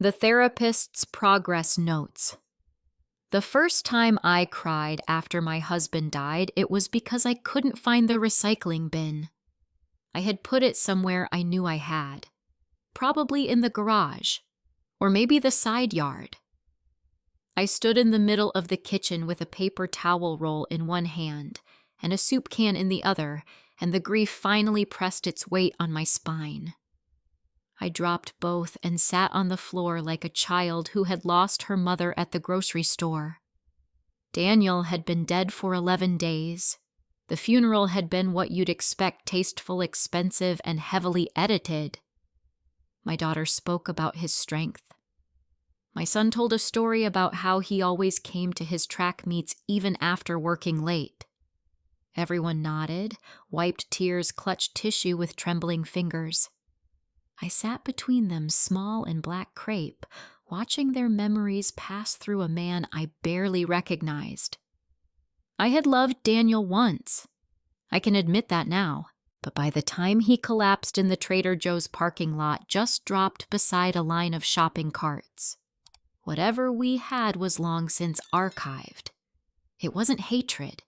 The Therapist's Progress Notes. The first time I cried after my husband died, it was because I couldn't find the recycling bin. I had put it somewhere I knew I had, probably in the garage, or maybe the side yard. I stood in the middle of the kitchen with a paper towel roll in one hand and a soup can in the other, and the grief finally pressed its weight on my spine. I dropped both and sat on the floor like a child who had lost her mother at the grocery store. Daniel had been dead for 11 days. The funeral had been what you'd expect, tasteful, expensive, and heavily edited. My daughter spoke about his strength. My son told a story about how he always came to his track meets even after working late. Everyone nodded, wiped tears, clutched tissue with trembling fingers. I sat between them, small and black crepe, watching their memories pass through a man I barely recognized. I had loved Daniel once. I can admit that now, but by the time he collapsed in the Trader Joe's parking lot, just dropped beside a line of shopping carts, whatever we had was long since archived. It wasn't hatred.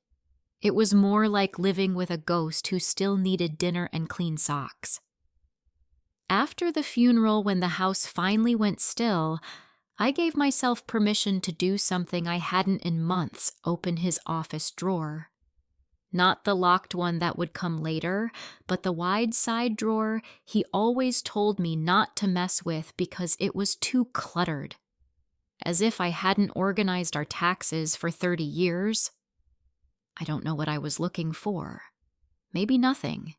It was more like living with a ghost who still needed dinner and clean socks. After the funeral, when the house finally went still, I gave myself permission to do something I hadn't in months: open his office drawer. Not the locked one that would come later, but the wide side drawer he always told me not to mess with because it was too cluttered. As if I hadn't organized our taxes for 30 years. I don't know what I was looking for. Maybe nothing.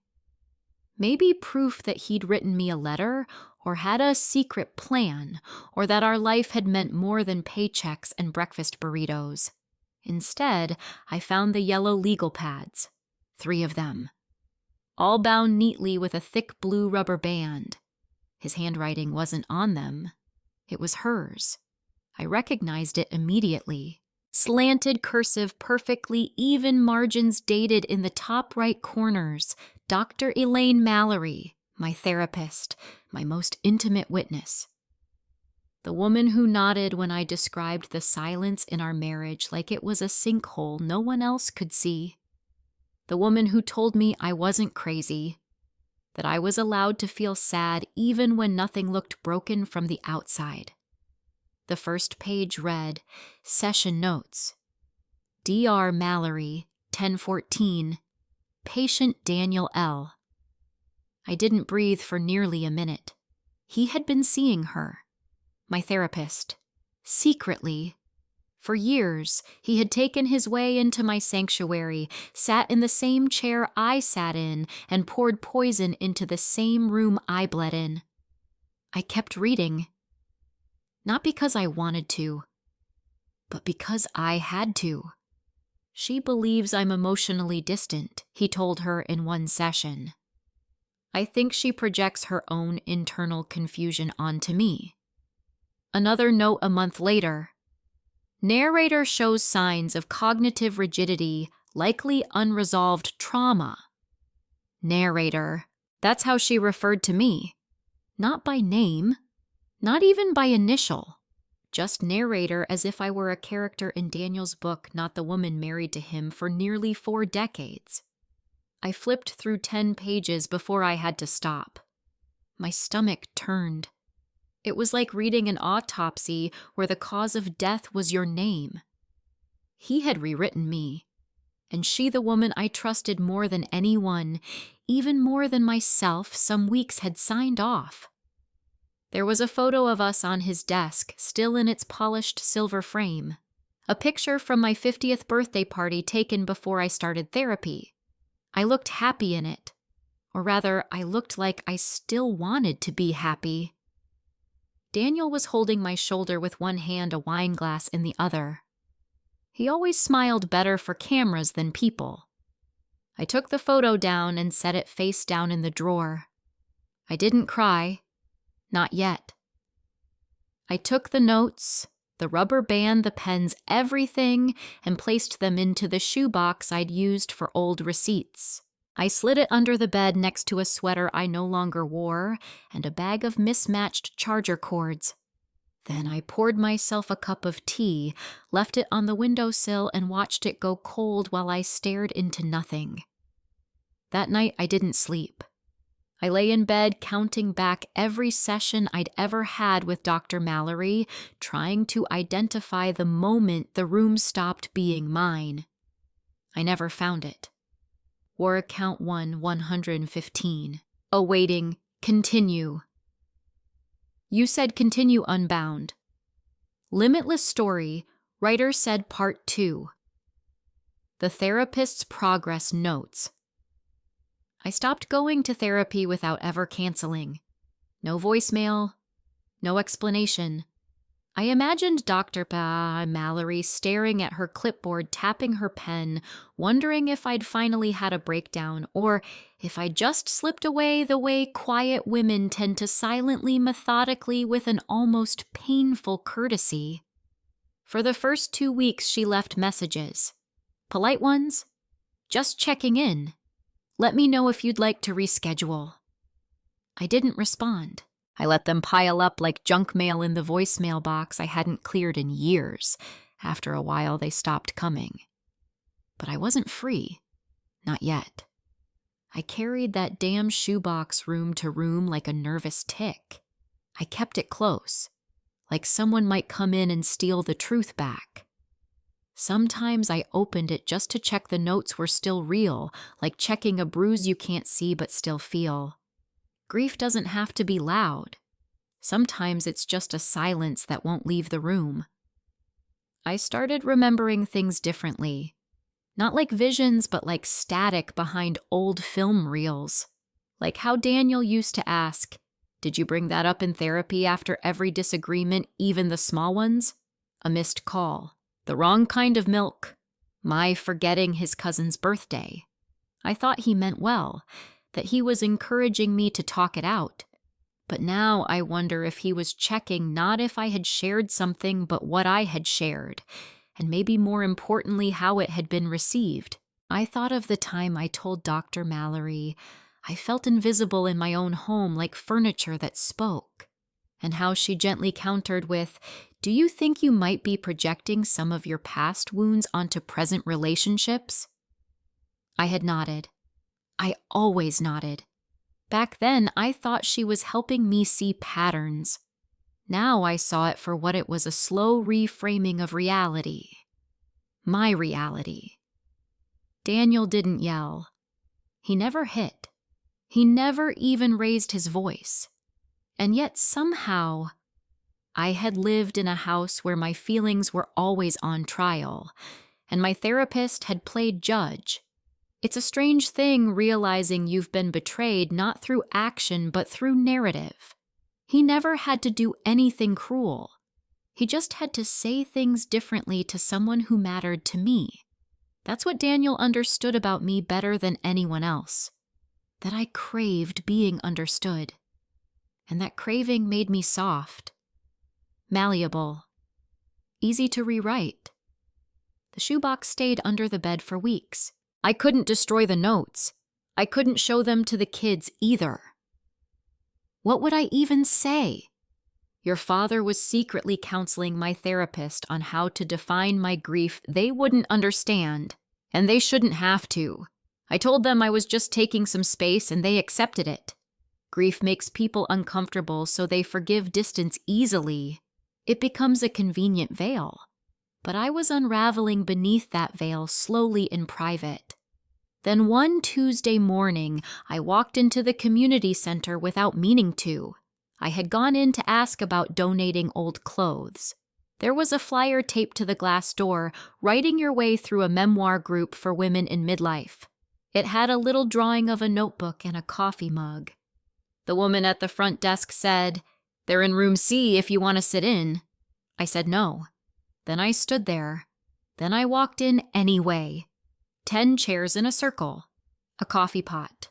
Maybe proof that he'd written me a letter, or had a secret plan, or that our life had meant more than paychecks and breakfast burritos. Instead, I found the yellow legal pads, 3 of them, all bound neatly with a thick blue rubber band. His handwriting wasn't on them. It was hers. I recognized it immediately. Slanted cursive, perfectly even margins dated in the top right corners. Dr. Elaine Mallory, my therapist, my most intimate witness. The woman who nodded when I described the silence in our marriage like it was a sinkhole no one else could see. The woman who told me I wasn't crazy, that I was allowed to feel sad even when nothing looked broken from the outside. The first page read, Session Notes. Dr. Mallory, 1014. Patient Daniel L. I didn't breathe for nearly a minute. He had been seeing her, my therapist, secretly. For years, he had taken his way into my sanctuary, sat in the same chair I sat in, and poured poison into the same room I bled in. I kept reading. Not because I wanted to, but because I had to. She believes I'm emotionally distant, he told her in one session. I think she projects her own internal confusion onto me. Another note a month later. Narrator shows signs of cognitive rigidity, likely unresolved trauma. Narrator. That's how she referred to me. Not by name. Not even by initial. Just narrator, as if I were a character in Daniel's book, not the woman married to him for nearly 4 decades. I flipped through 10 pages before I had to stop. My stomach turned. It was like reading an autopsy where the cause of death was your name. He had rewritten me, and she, the woman I trusted more than anyone, even more than myself, some weeks had signed off. There was a photo of us on his desk, still in its polished silver frame. A picture from my 50th birthday party taken before I started therapy. I looked happy in it. Or rather, I looked like I still wanted to be happy. Daniel was holding my shoulder with one hand, a wine glass in the other. He always smiled better for cameras than people. I took the photo down and set it face down in the drawer. I didn't cry. Not yet. I took the notes, the rubber band, the pens, everything, and placed them into the shoebox I'd used for old receipts. I slid it under the bed next to a sweater I no longer wore and a bag of mismatched charger cords. Then I poured myself a cup of tea, left it on the windowsill, and watched it go cold while I stared into nothing. That night, I didn't sleep. I lay in bed counting back every session I'd ever had with Dr. Mallory, trying to identify the moment the room stopped being mine. I never found it. Word count 115. Awaiting, continue. You said continue unbound. Limitless story, writer said part 2. The therapist's progress notes. I stopped going to therapy without ever canceling. No voicemail, no explanation. I imagined Dr. Mallory staring at her clipboard, tapping her pen, wondering if I'd finally had a breakdown, or if I just slipped away the way quiet women tend to silently, methodically, with an almost painful courtesy. For the first 2 weeks, she left messages. Polite ones. Just checking in. Let me know if you'd like to reschedule. I didn't respond. I let them pile up like junk mail in the voicemail box I hadn't cleared in years. After a while, they stopped coming. But I wasn't free. Not yet. I carried that damn shoebox room to room like a nervous tick. I kept it close, like someone might come in and steal the truth back. Sometimes I opened it just to check the notes were still real, like checking a bruise you can't see but still feel. Grief doesn't have to be loud. Sometimes it's just a silence that won't leave the room. I started remembering things differently. Not like visions, but like static behind old film reels. Like how Daniel used to ask, "Did you bring that up in therapy after every disagreement, even the small ones?" A missed call. The wrong kind of milk. My forgetting his cousin's birthday. I thought he meant well, that he was encouraging me to talk it out. But now I wonder if he was checking not if I had shared something, but what I had shared, and maybe more importantly, how it had been received. I thought of the time I told Dr. Mallory I felt invisible in my own home, like furniture that spoke, and how she gently countered with, "Do you think you might be projecting some of your past wounds onto present relationships?" I had nodded. I always nodded. Back then, I thought she was helping me see patterns. Now I saw it for what it was, a slow reframing of reality. My reality. Daniel didn't yell. He never hit. He never even raised his voice. And yet somehow, I had lived in a house where my feelings were always on trial, and my therapist had played judge. It's a strange thing realizing you've been betrayed not through action but through narrative. He never had to do anything cruel. He just had to say things differently to someone who mattered to me. That's what Daniel understood about me better than anyone else. That I craved being understood. And that craving made me soft. Malleable. Easy to rewrite. The shoebox stayed under the bed for weeks. I couldn't destroy the notes. I couldn't show them to the kids either. What would I even say? Your father was secretly counseling my therapist on how to define my grief they wouldn't understand, and they shouldn't have to. I told them I was just taking some space and they accepted it. Grief makes people uncomfortable, so they forgive distance easily. It becomes a convenient veil. But I was unraveling beneath that veil slowly in private. Then one Tuesday morning, I walked into the community center without meaning to. I had gone in to ask about donating old clothes. There was a flyer taped to the glass door, writing your way through a memoir group for women in midlife. It had a little drawing of a notebook and a coffee mug. The woman at the front desk said, "They're in room C if you want to sit in." I said no. Then I stood there. Then I walked in anyway. 10 chairs in a circle. A coffee pot.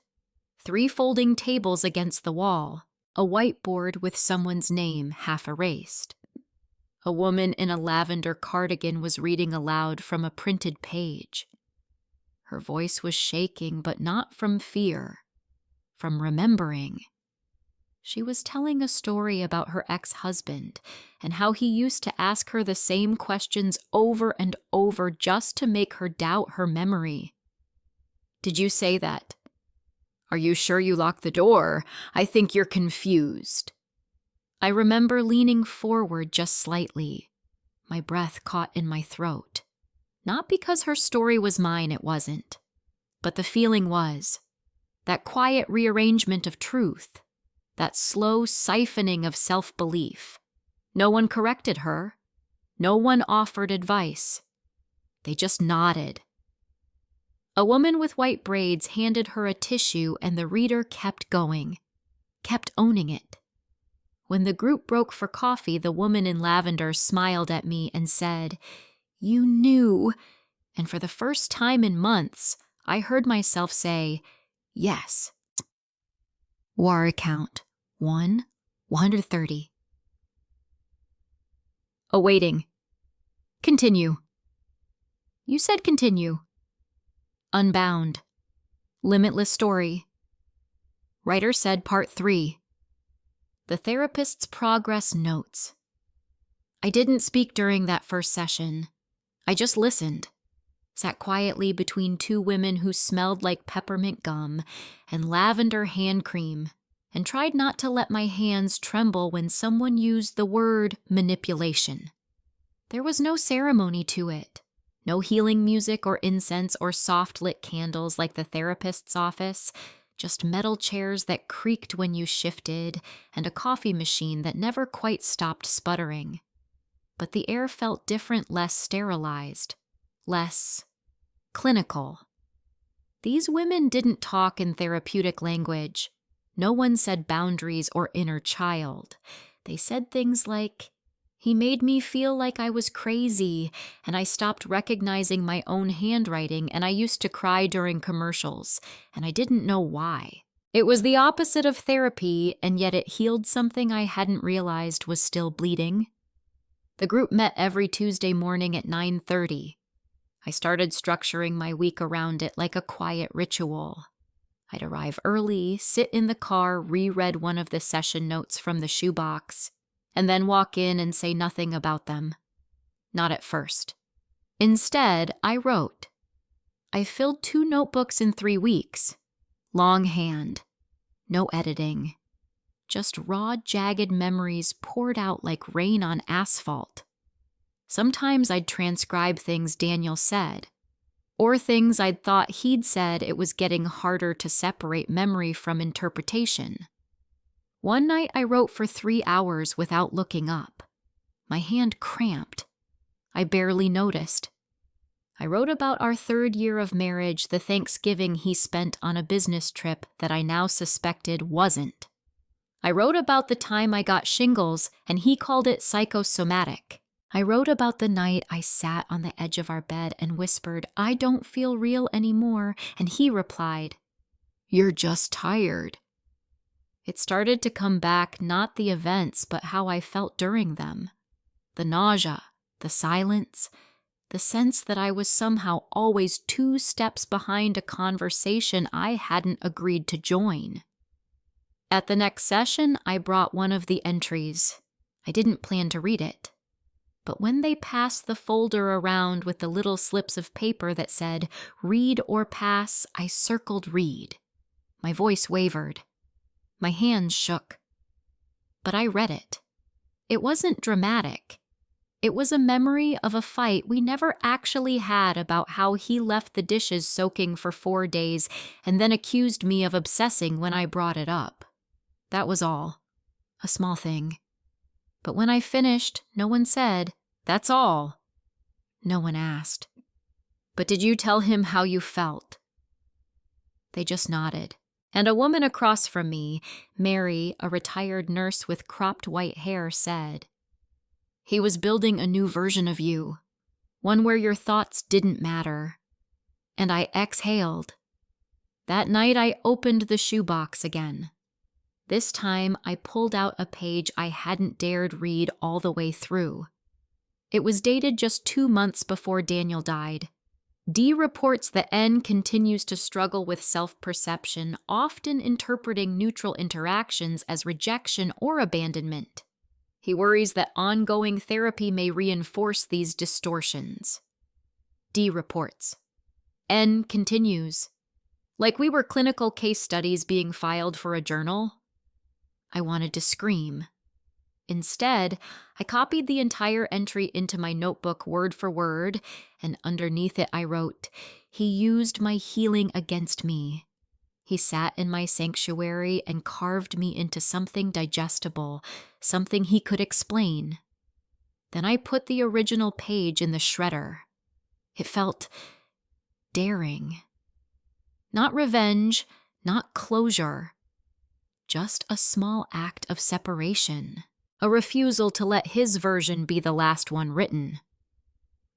3 folding tables against the wall. A whiteboard with someone's name half erased. A woman in a lavender cardigan was reading aloud from a printed page. Her voice was shaking, but not from fear. From remembering. She was telling a story about her ex-husband and how he used to ask her the same questions over and over just to make her doubt her memory. "Did you say that? Are you sure you locked the door? I think you're confused." I remember leaning forward just slightly, my breath caught in my throat. Not because her story was mine, it wasn't. But the feeling was. That quiet rearrangement of truth. That slow siphoning of self-belief. No one corrected her. No one offered advice. They just nodded. A woman with white braids handed her a tissue and the reader kept going. Kept owning it. When the group broke for coffee, the woman in lavender smiled at me and said, "You knew." And for the first time in months, I heard myself say, "Yes." War count 130. Awaiting. Continue. You said continue. Unbound. Limitless story. Writer said part 3. The therapist's progress notes. I didn't speak during that first session. I just listened. Sat quietly between two women who smelled like peppermint gum and lavender hand cream, and tried not to let my hands tremble when someone used the word manipulation. There was no ceremony to it. No healing music or incense or soft-lit candles like the therapist's office. Just metal chairs that creaked when you shifted, and a coffee machine that never quite stopped sputtering. But the air felt different, less sterilized, less clinical. These women didn't talk in therapeutic language. No one said boundaries or inner child. They said things like, "He made me feel like I was crazy, and I stopped recognizing my own handwriting, and I used to cry during commercials, and I didn't know why." It was the opposite of therapy, and yet it healed something I hadn't realized was still bleeding. The group met every Tuesday morning at 9:30. I started structuring my week around it like a quiet ritual. I'd arrive early, sit in the car, reread one of the session notes from the shoebox, and then walk in and say nothing about them. Not at first. Instead, I wrote. I filled 2 notebooks in 3 weeks. Longhand. No editing. Just raw, jagged memories poured out like rain on asphalt. Sometimes I'd transcribe things Daniel said, or things I'd thought he'd said. It was getting harder to separate memory from interpretation. One night I wrote for 3 hours without looking up. My hand cramped. I barely noticed. I wrote about our 3rd year of marriage, the Thanksgiving he spent on a business trip that I now suspected wasn't. I wrote about the time I got shingles and he called it psychosomatic. I wrote about the night I sat on the edge of our bed and whispered, "I don't feel real anymore," and he replied, "You're just tired." It started to come back, not the events, but how I felt during them. The nausea, the silence, the sense that I was somehow always 2 steps behind a conversation I hadn't agreed to join. At the next session, I brought one of the entries. I didn't plan to read it. But when they passed the folder around with the little slips of paper that said, "Read or pass," I circled read. My voice wavered. My hands shook. But I read it. It wasn't dramatic. It was a memory of a fight we never actually had about how he left the dishes soaking for 4 days and then accused me of obsessing when I brought it up. That was all. A small thing. But when I finished, no one said, "That's all." No one asked, "But did you tell him how you felt?" They just nodded. And a woman across from me, Mary, a retired nurse with cropped white hair, said, "He was building a new version of you, one where your thoughts didn't matter." And I exhaled. That night I opened the shoebox again. This time I pulled out a page I hadn't dared read all the way through. It was dated just 2 months before Daniel died. D reports that N continues to struggle with self-perception, often interpreting neutral interactions as rejection or abandonment. He worries that ongoing therapy may reinforce these distortions. D reports. N continues. Like we were clinical case studies being filed for a journal. I wanted to scream. Instead, I copied the entire entry into my notebook word for word, and underneath it I wrote, "He used my healing against me. He sat in my sanctuary and carved me into something digestible, something he could explain." Then I put the original page in the shredder. It felt daring. Not revenge, not closure. Just a small act of separation. A refusal to let his version be the last one written.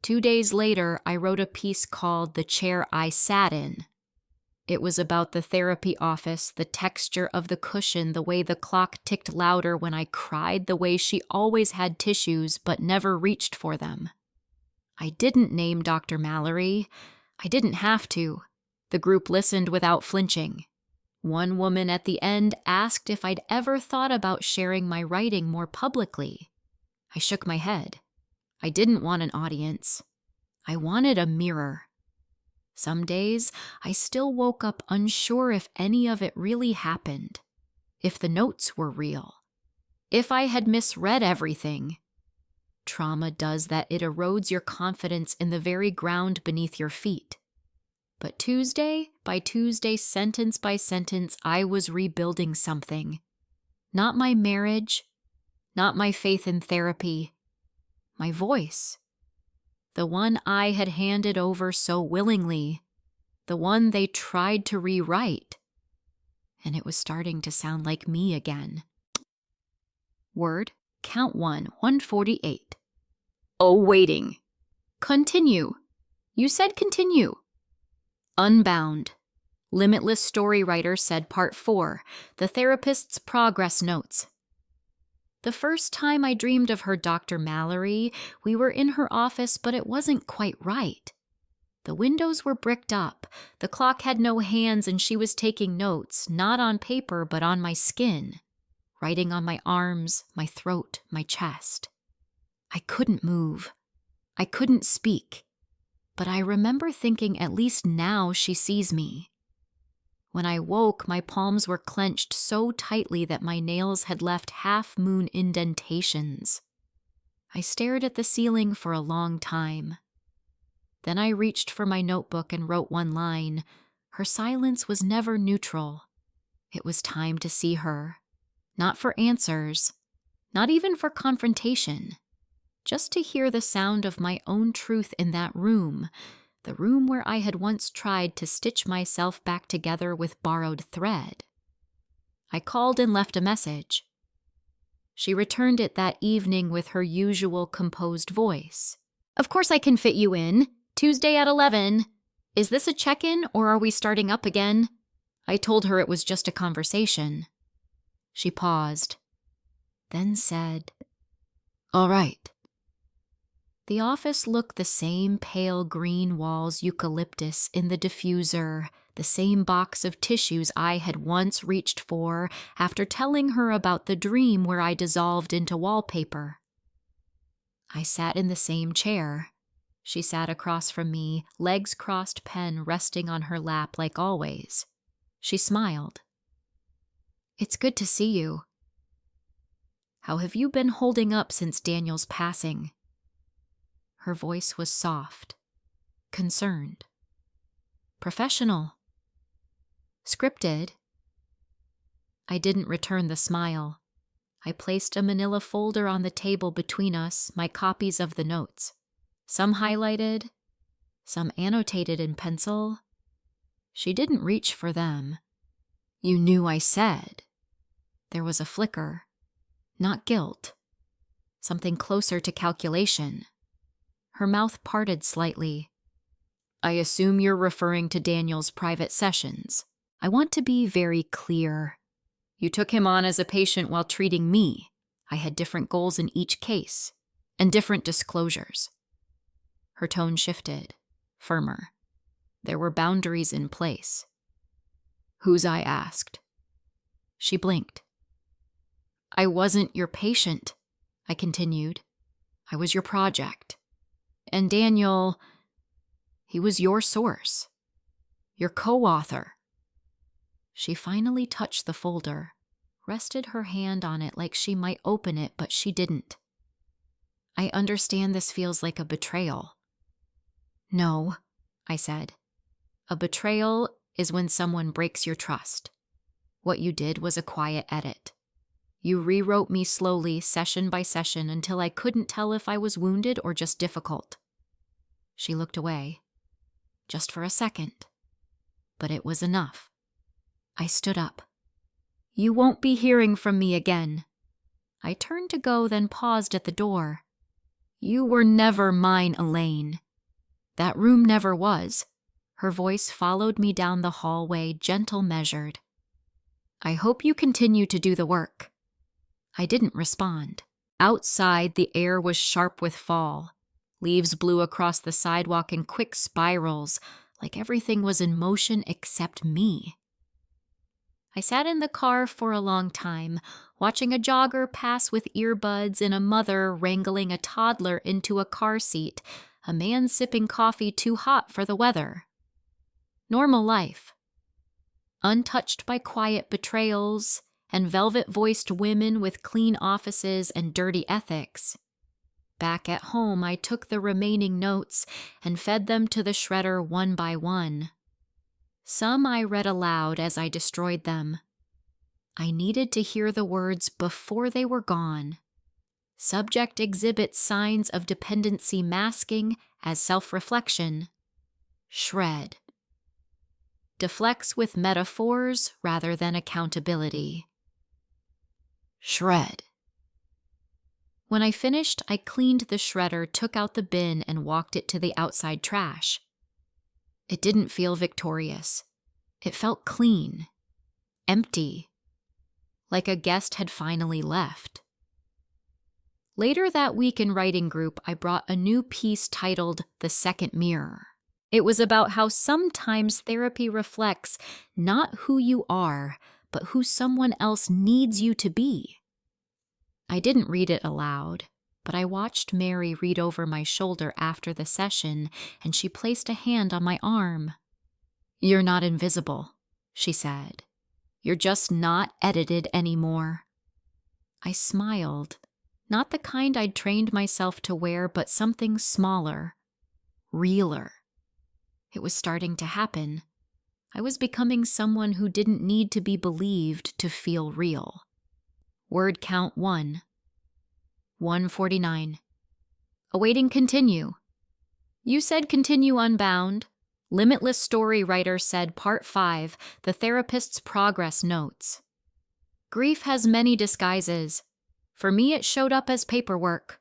2 days later, I wrote a piece called "The Chair I Sat In." It was about the therapy office, the texture of the cushion, the way the clock ticked louder when I cried, the way she always had tissues but never reached for them. I didn't name Dr. Mallory. I didn't have to. The group listened without flinching. One woman at the end asked if I'd ever thought about sharing my writing more publicly. I shook my head. I didn't want an audience. I wanted a mirror. Some days, I still woke up unsure if any of it really happened, if the notes were real, if I had misread everything. Trauma does that. It erodes your confidence in the very ground beneath your feet. But Tuesday by Tuesday, sentence by sentence, I was rebuilding something. Not my marriage, not my faith in therapy, my voice. The one I had handed over so willingly, the one they tried to rewrite. And it was starting to sound like me again. Word, count 148. Oh, waiting. Continue. You said continue. Unbound. Limitless Story Writer said Part 4, The Therapist's Progress Notes. The first time I dreamed of her, Dr. Mallory, we were in her office, but it wasn't quite right. The windows were bricked up, the clock had no hands, and she was taking notes, not on paper, but on my skin, writing on my arms, my throat, my chest. I couldn't move. I couldn't speak. But I remember thinking, at least now she sees me. When I woke, my palms were clenched so tightly that my nails had left half-moon indentations. I stared at the ceiling for a long time. Then I reached for my notebook and wrote one line. Her silence was never neutral. It was time to see her. Not for answers, not even for confrontation. Just to hear the sound of my own truth in that room, the room where I had once tried to stitch myself back together with borrowed thread. I called and left a message. She returned it that evening with her usual composed voice. "Of course I can fit you in. Tuesday at 11. Is this a check-in or are we starting up again?" I told her it was just a conversation. She paused, then said, "All right." The office looked the same pale green walls, eucalyptus in the diffuser, the same box of tissues I had once reached for after telling her about the dream where I dissolved into wallpaper. I sat in the same chair. She sat across from me, legs crossed, pen resting on her lap like always. She smiled. "It's good to see you. How have you been holding up since Daniel's passing?" Her voice was soft, concerned, professional, scripted. I didn't return the smile. I placed a manila folder on the table between us, my copies of the notes. Some highlighted, some annotated in pencil. She didn't reach for them. "You knew I said." There was a flicker, not guilt, something closer to calculation. Her mouth parted slightly. "I assume you're referring to Daniel's private sessions. I want to be very clear. You took him on as a patient while treating me. I had different goals in each case, and different disclosures." Her tone shifted, firmer. There were boundaries in place. "Whose?" I asked. She blinked. "I wasn't your patient," I continued. "I was your project. And Daniel, he was your source, your co-author." She finally touched the folder, rested her hand on it like she might open it, but she didn't. "I understand this feels like a betrayal." "No," I said. "A betrayal is when someone breaks your trust. What you did was a quiet edit. You rewrote me slowly, session by session, until I couldn't tell if I was wounded or just difficult." She looked away. Just for a second. But it was enough. I stood up. "You won't be hearing from me again." I turned to go, then paused at the door. "You were never mine, Elaine. That room never was." Her voice followed me down the hallway, gentle, measured. "I hope you continue to do the work." I didn't respond. Outside, the air was sharp with fall. Leaves blew across the sidewalk in quick spirals, like everything was in motion except me. I sat in the car for a long time, watching a jogger pass with earbuds and a mother wrangling a toddler into a car seat, a man sipping coffee too hot for the weather. Normal life. Untouched by quiet betrayals and velvet-voiced women with clean offices and dirty ethics. Back at home, I took the remaining notes and fed them to the shredder one by one. Some I read aloud as I destroyed them. I needed to hear the words before they were gone. Subject exhibits signs of dependency masking as self-reflection. Shred. Deflects with metaphors rather than accountability. Shred. When I finished, I cleaned the shredder, took out the bin, and walked it to the outside trash. It didn't feel victorious. It felt clean. Empty. Like a guest had finally left. Later that week in writing group, I brought a new piece titled The Second Mirror. It was about how sometimes therapy reflects not who you are, but who someone else needs you to be. I didn't read it aloud, but I watched Mary read over my shoulder after the session, and she placed a hand on my arm. "You're not invisible," she said. "You're just not edited anymore." I smiled, not the kind I'd trained myself to wear, but something smaller, realer. It was starting to happen. I was becoming someone who didn't need to be believed to feel real. Word count 1. 149. Awaiting continue. You said continue unbound. Limitless Story Writer said Part 5, The Therapist's Progress Notes. Grief has many disguises. For me, it showed up as paperwork.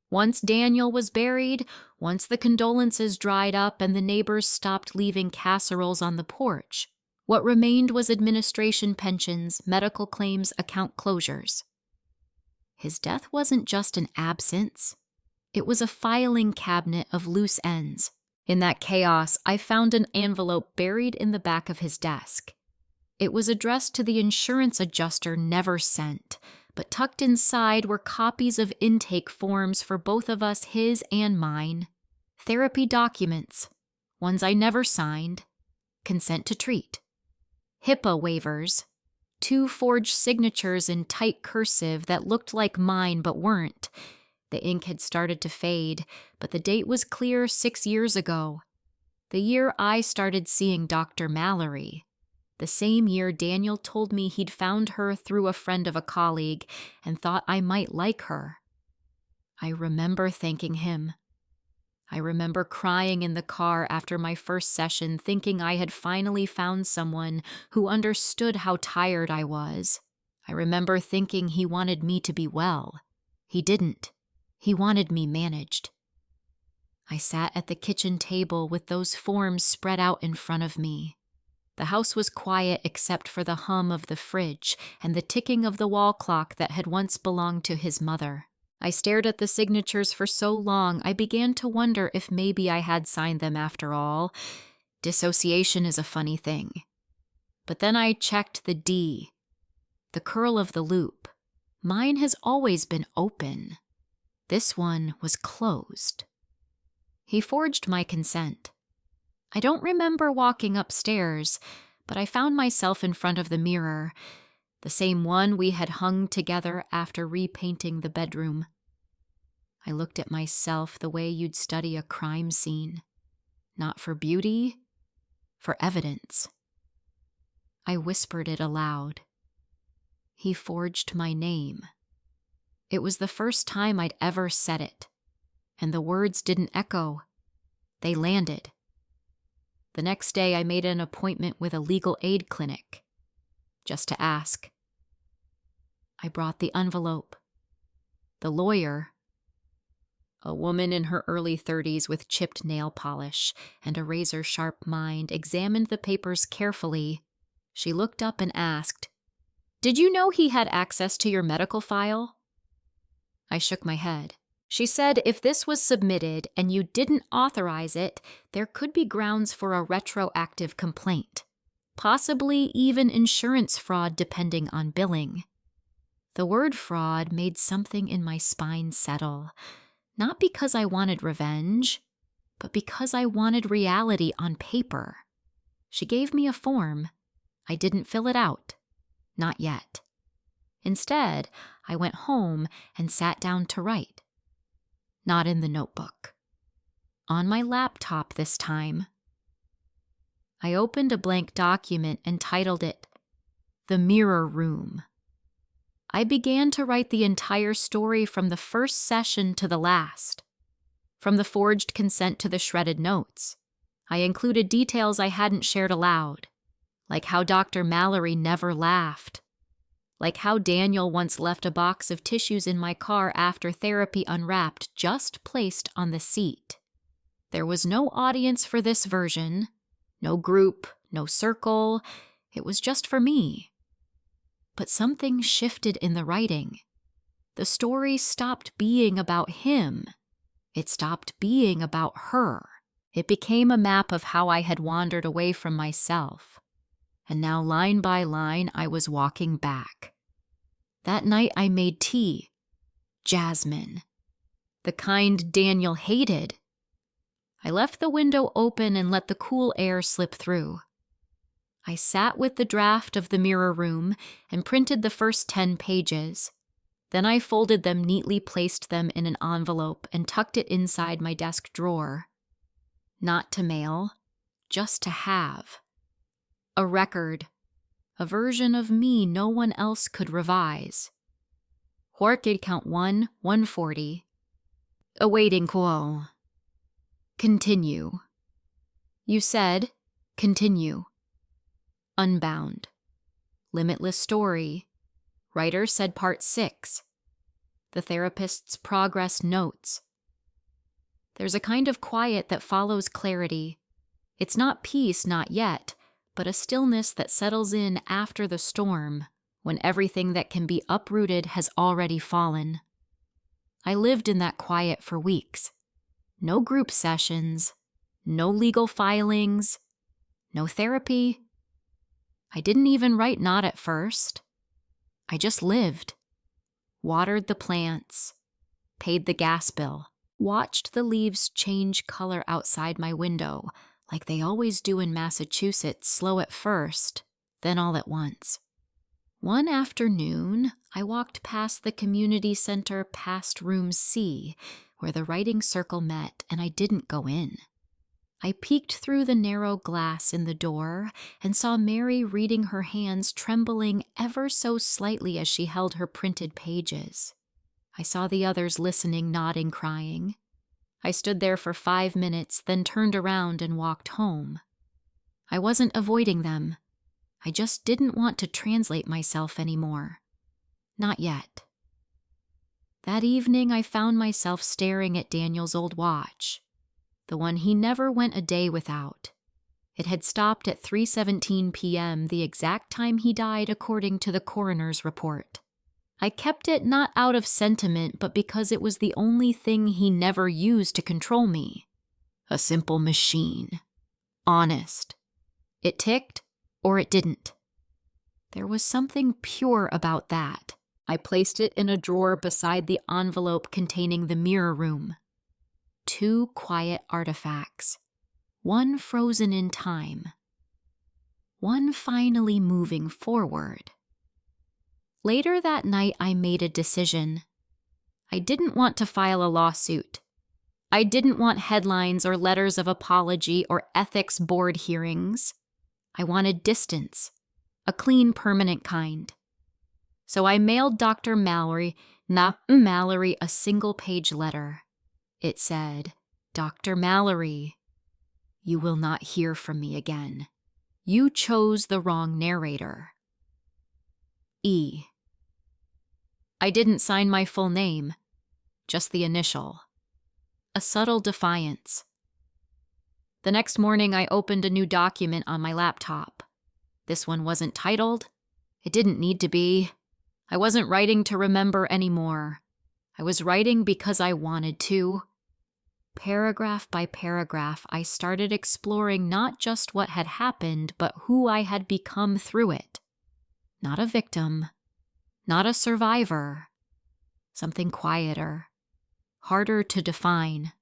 Once Daniel was buried, once the condolences dried up and the neighbors stopped leaving casseroles on the porch, what remained was administration pensions, medical claims, account closures. His death wasn't just an absence. It was a filing cabinet of loose ends. In that chaos, I found an envelope buried in the back of his desk. It was addressed to the insurance adjuster never sent, but tucked inside were copies of intake forms for both of us, his and mine. Therapy documents, ones I never signed. Consent to treat. HIPAA waivers. 2 forged signatures in tight cursive that looked like mine but weren't. The ink had started to fade, but the date was clear 6 years ago. The year I started seeing Dr. Mallory. The same year Daniel told me he'd found her through a friend of a colleague and thought I might like her. I remember thanking him. I remember crying in the car after my first session, thinking I had finally found someone who understood how tired I was. I remember thinking he wanted me to be well. He didn't. He wanted me managed. I sat at the kitchen table with those forms spread out in front of me. The house was quiet except for the hum of the fridge and the ticking of the wall clock that had once belonged to his mother. I stared at the signatures for so long I began to wonder if maybe I had signed them after all. Dissociation is a funny thing. But then I checked the D, the curl of the loop. Mine has always been open. This one was closed. He forged my consent. I don't remember walking upstairs, but I found myself in front of the mirror, the same one we had hung together after repainting the bedroom. I looked at myself the way you'd study a crime scene. Not for beauty, for evidence. I whispered it aloud. He forged my name. It was the first time I'd ever said it, and the words didn't echo. They landed. The next day I made an appointment with a legal aid clinic, just to ask. I brought the envelope. The lawyer, a woman in her early 30s with chipped nail polish and a razor-sharp mind, examined the papers carefully. She looked up and asked, "Did you know he had access to your medical file?" I shook my head. She said if this was submitted and you didn't authorize it, there could be grounds for a retroactive complaint, possibly even insurance fraud depending on billing. The word fraud made something in my spine settle, not because I wanted revenge, but because I wanted reality on paper. She gave me a form. I didn't fill it out. Not yet. Instead, I went home and sat down to write. Not in the notebook. On my laptop this time. I opened a blank document and titled it, "The Mirror Room." I began to write the entire story from the first session to the last. From the forged consent to the shredded notes. I included details I hadn't shared aloud, like how Dr. Mallory never laughed, like how Daniel once left a box of tissues in my car after therapy unwrapped, just placed on the seat. There was no audience for this version, no group, no circle. It was just for me. But something shifted in the writing. The story stopped being about him. It stopped being about her. It became a map of how I had wandered away from myself. And now line by line, I was walking back. That night I made tea. Jasmine. The kind Daniel hated. I left the window open and let the cool air slip through. I sat with the draft of The Mirror Room and printed the first 10 pages. Then I folded them, neatly placed them in an envelope, and tucked it inside my desk drawer. Not to mail, just to have. A record, a version of me no one else could revise. Orchid count 1, 140. Awaiting quo. Continue. You said, continue. Unbound. Limitless story. Writer said part 6. The therapist's progress notes. There's a kind of quiet that follows clarity. It's not peace, not yet, but a stillness that settles in after the storm, when everything that can be uprooted has already fallen. I lived in that quiet for weeks. No group sessions, no legal filings, no therapy. I didn't even write not at first. I just lived. Watered the plants, paid the gas bill, watched the leaves change color outside my window, like they always do in Massachusetts, slow at first, then all at once. One afternoon, I walked past the community center past room C, where the writing circle met, and I didn't go in. I peeked through the narrow glass in the door and saw Mary reading, her hands trembling ever so slightly as she held her printed pages. I saw the others listening, nodding, crying. I stood there for 5 minutes, then turned around and walked home. I wasn't avoiding them. I just didn't want to translate myself anymore. Not yet. That evening, I found myself staring at Daniel's old watch, the one he never went a day without. It had stopped at 3:17 p.m., the exact time he died according to the coroner's report. I kept it not out of sentiment, but because it was the only thing he never used to control me. A simple machine. honest. It ticked or it didn't. There was something pure about that. I placed it in a drawer beside the envelope containing the mirror room. 2 quiet artifacts, one frozen in time, one finally moving forward. Later that night, I made a decision. I didn't want to file a lawsuit. I didn't want headlines or letters of apology or ethics board hearings. I wanted distance, a clean, permanent kind. So I mailed Dr. Mallory a single-page letter. It said, "Dr. Mallory, you will not hear from me again. You chose the wrong narrator. E." I didn't sign my full name, just the initial. A subtle defiance. The next morning, I opened a new document on my laptop. This one wasn't titled. It didn't need to be. I wasn't writing to remember anymore. I was writing because I wanted to. Paragraph by paragraph, I started exploring not just what had happened, but who I had become through it. Not a victim, not a survivor. Something quieter, harder to define.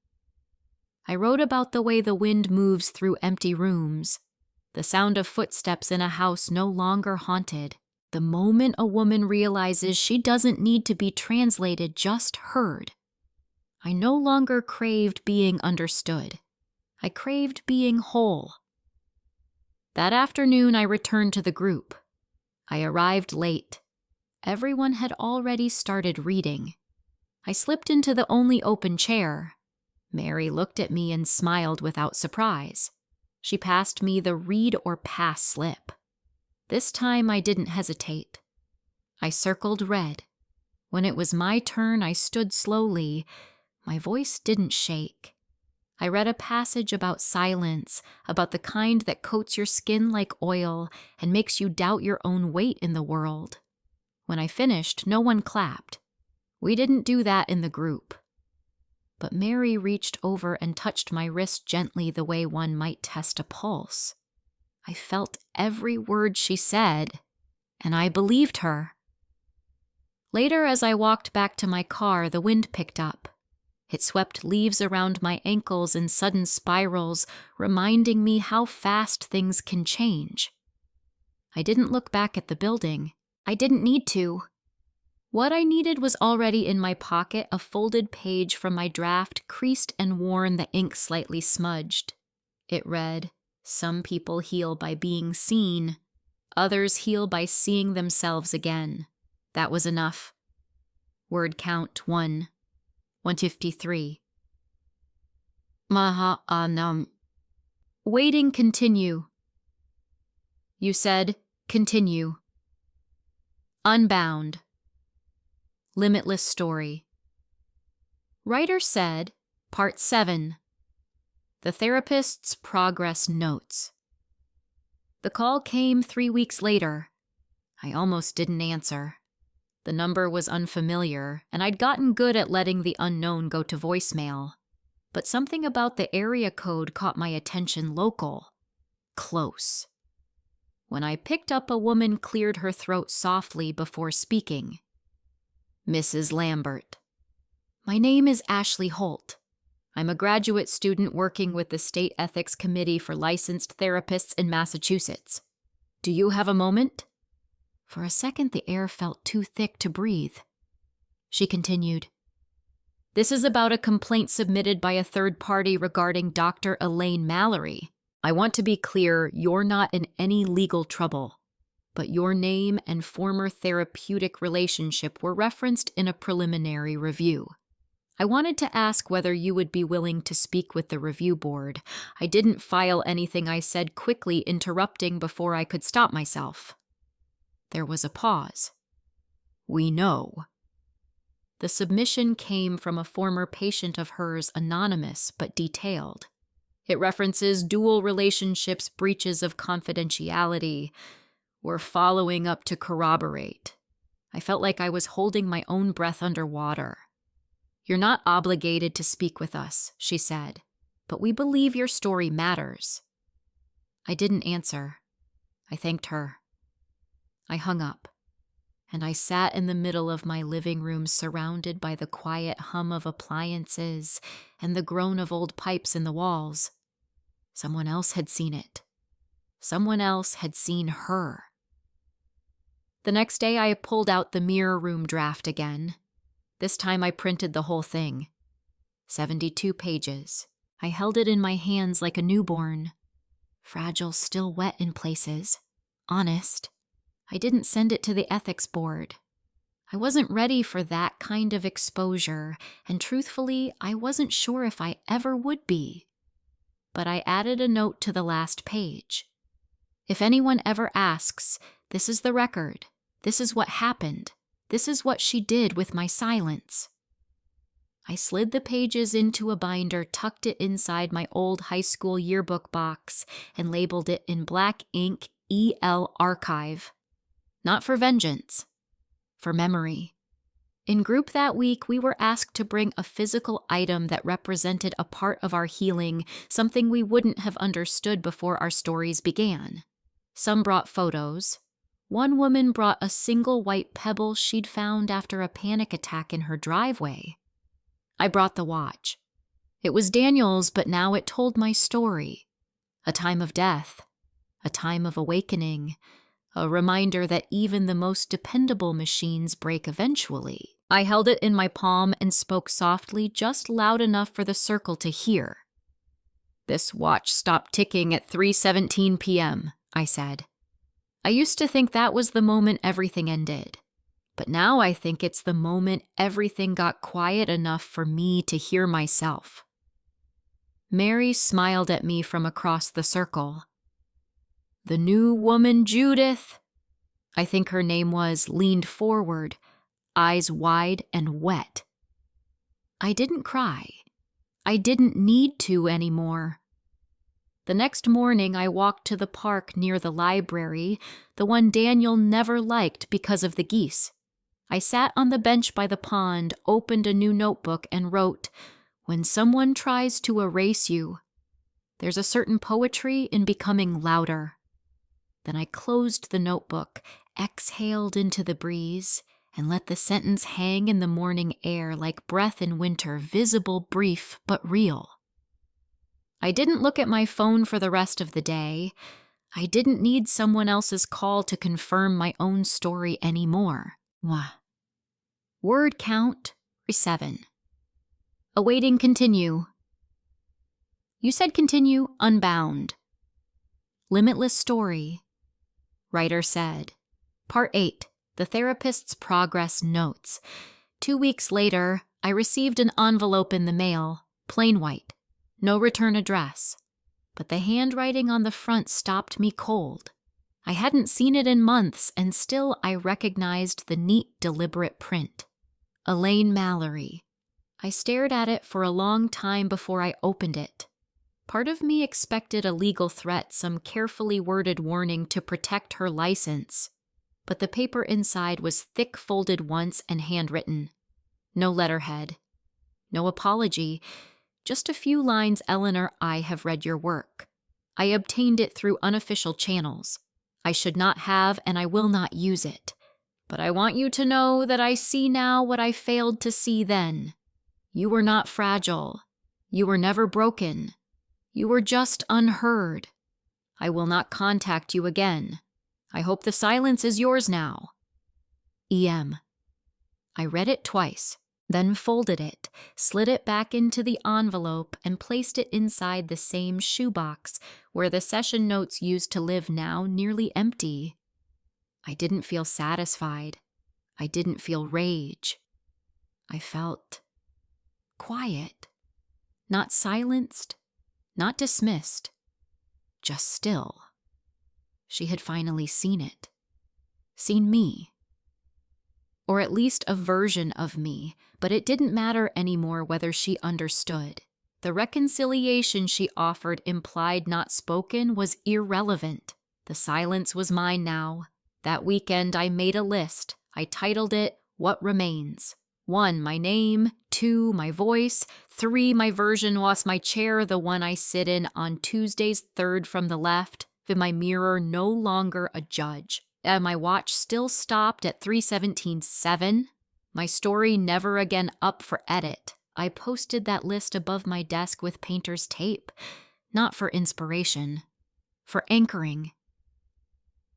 I wrote about the way the wind moves through empty rooms, the sound of footsteps in a house no longer haunted, the moment a woman realizes she doesn't need to be translated, just heard. I no longer craved being understood. I craved being whole. That afternoon, I returned to the group. I arrived late. Everyone had already started reading. I slipped into the only open chair. Mary looked at me and smiled without surprise. She passed me the read or pass slip. This time I didn't hesitate. I circled read. When it was my turn, I stood slowly. My voice didn't shake. I read a passage about silence, about the kind that coats your skin like oil and makes you doubt your own weight in the world. When I finished, no one clapped. We didn't do that in the group. But Mary reached over and touched my wrist gently the way one might test a pulse. I felt every word she said, and I believed her. Later, as I walked back to my car, the wind picked up. It swept leaves around my ankles in sudden spirals, reminding me how fast things can change. I didn't look back at the building. I didn't need to. What I needed was already in my pocket, a folded page from my draft, creased and worn, the ink slightly smudged. It read, "Some people heal by being seen. Others heal by seeing themselves again." That was enough. Word count 1. 153. Waiting, continue. You said, continue. Unbound. Limitless story. Writer said, Part 7. The Therapist's Progress Notes. The call came 3 weeks later. I almost didn't answer. The number was unfamiliar, and I'd gotten good at letting the unknown go to voicemail. But something about the area code caught my attention. Local. Close. When I picked up, a woman cleared her throat softly before speaking. Mrs. Lambert. My name is Ashley Holt. I'm a graduate student working with the State Ethics Committee for Licensed Therapists in Massachusetts. Do you have a moment? For a second, the air felt too thick to breathe. She continued. This is about a complaint submitted by a third party regarding Dr. Elaine Mallory. I want to be clear, you're not in any legal trouble, but your name and former therapeutic relationship were referenced in a preliminary review. I wanted to ask whether you would be willing to speak with the review board. I didn't file anything, I said quickly, interrupting before I could stop myself. There was a pause. We know. The submission came from a former patient of hers, anonymous but detailed. It references dual relationships, breaches of confidentiality. We're following up to corroborate. I felt like I was holding my own breath underwater. You're not obligated to speak with us, she said, but we believe your story matters. I didn't answer. I thanked her. I hung up, and I sat in the middle of my living room surrounded by the quiet hum of appliances and the groan of old pipes in the walls. Someone else had seen it. Someone else had seen her. The next day I pulled out the mirror room draft again. This time I printed the whole thing. 72 pages. I held it in my hands like a newborn. Fragile, still wet in places. Honest. I didn't send it to the ethics board. I wasn't ready for that kind of exposure, and truthfully, I wasn't sure if I ever would be. But I added a note to the last page. If anyone ever asks, this is the record. This is what happened. This is what she did with my silence. I slid the pages into a binder, tucked it inside my old high school yearbook box, and labeled it in black ink EL Archive. Not for vengeance, for memory. In group that week, we were asked to bring a physical item that represented a part of our healing, something we wouldn't have understood before our stories began. Some brought photos. One woman brought a single white pebble she'd found after a panic attack in her driveway. I brought the watch. It was Daniel's, but now it told my story. A time of death, a time of awakening, a reminder that even the most dependable machines break eventually. I held it in my palm and spoke softly, just loud enough for the circle to hear. This watch stopped ticking at 3:17 p.m., I said. I used to think that was the moment everything ended. But now I think it's the moment everything got quiet enough for me to hear myself. Mary smiled at me from across the circle. The new woman Judith, I think her name was, leaned forward, eyes wide and wet. I didn't cry. I didn't need to anymore. The next morning I walked to the park near the library, the one Daniel never liked because of the geese. I sat on the bench by the pond, opened a new notebook, and wrote, "When someone tries to erase you, there's a certain poetry in becoming louder." Then I closed the notebook, exhaled into the breeze, and let the sentence hang in the morning air like breath in winter, visible, brief, but real. I didn't look at my phone for the rest of the day. I didn't need someone else's call to confirm my own story anymore. Word count, 7. Awaiting continue. You said continue unbound. Limitless story. Writer said. Part 8. The Therapist's Progress Notes. 2 weeks later, I received an envelope in the mail, plain white, no return address. But the handwriting on the front stopped me cold. I hadn't seen it in months, and still I recognized the neat, deliberate print. Elaine Mallory. I stared at it for a long time before I opened it. Part of me expected a legal threat, some carefully worded warning to protect her license. But the paper inside was thick folded once and handwritten. No letterhead. No apology. Just a few lines, Eleanor, I have read your work. I obtained it through unofficial channels. I should not have, and I will not use it. But I want you to know that I see now what I failed to see then. You were not fragile. You were never broken. You were just unheard. I will not contact you again. I hope the silence is yours now. E.M. I read it twice, then folded it, slid it back into the envelope, and placed it inside the same shoebox where the session notes used to live, now nearly empty. I didn't feel satisfied. I didn't feel rage. I felt quiet, not silenced, not dismissed, just still. She had finally seen it. Seen me. Or at least a version of me, but it didn't matter anymore whether she understood. The reconciliation she offered, implied not spoken, was irrelevant. The silence was mine now. That weekend I made a list. I titled it, What Remains. 1, my name. 2, my voice. 3, my version was my chair, the one I sit in on Tuesdays, third from the left. with my mirror no longer a judge, and my watch still stopped at 3:17:7, my story never again up for edit, I posted that list above my desk with painter's tape, not for inspiration, for anchoring.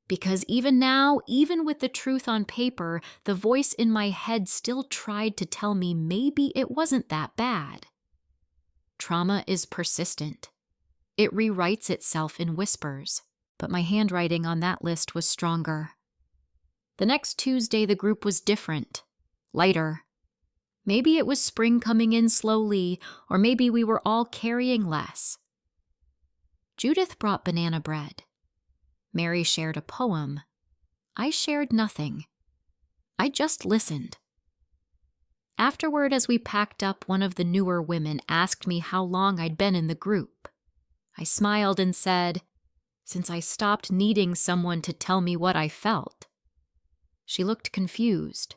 Because even now, even with the truth on paper, the voice in my head still tried to tell me maybe it wasn't that bad. Trauma is persistent. It rewrites itself in whispers, but my handwriting on that list was stronger. The next Tuesday, the group was different, lighter. Maybe it was spring coming in slowly, or maybe we were all carrying less. Judith brought banana bread. Mary shared a poem. I shared nothing. I just listened. Afterward, as we packed up, one of the newer women asked me how long I'd been in the group. I smiled and said, since I stopped needing someone to tell me what I felt. She looked confused,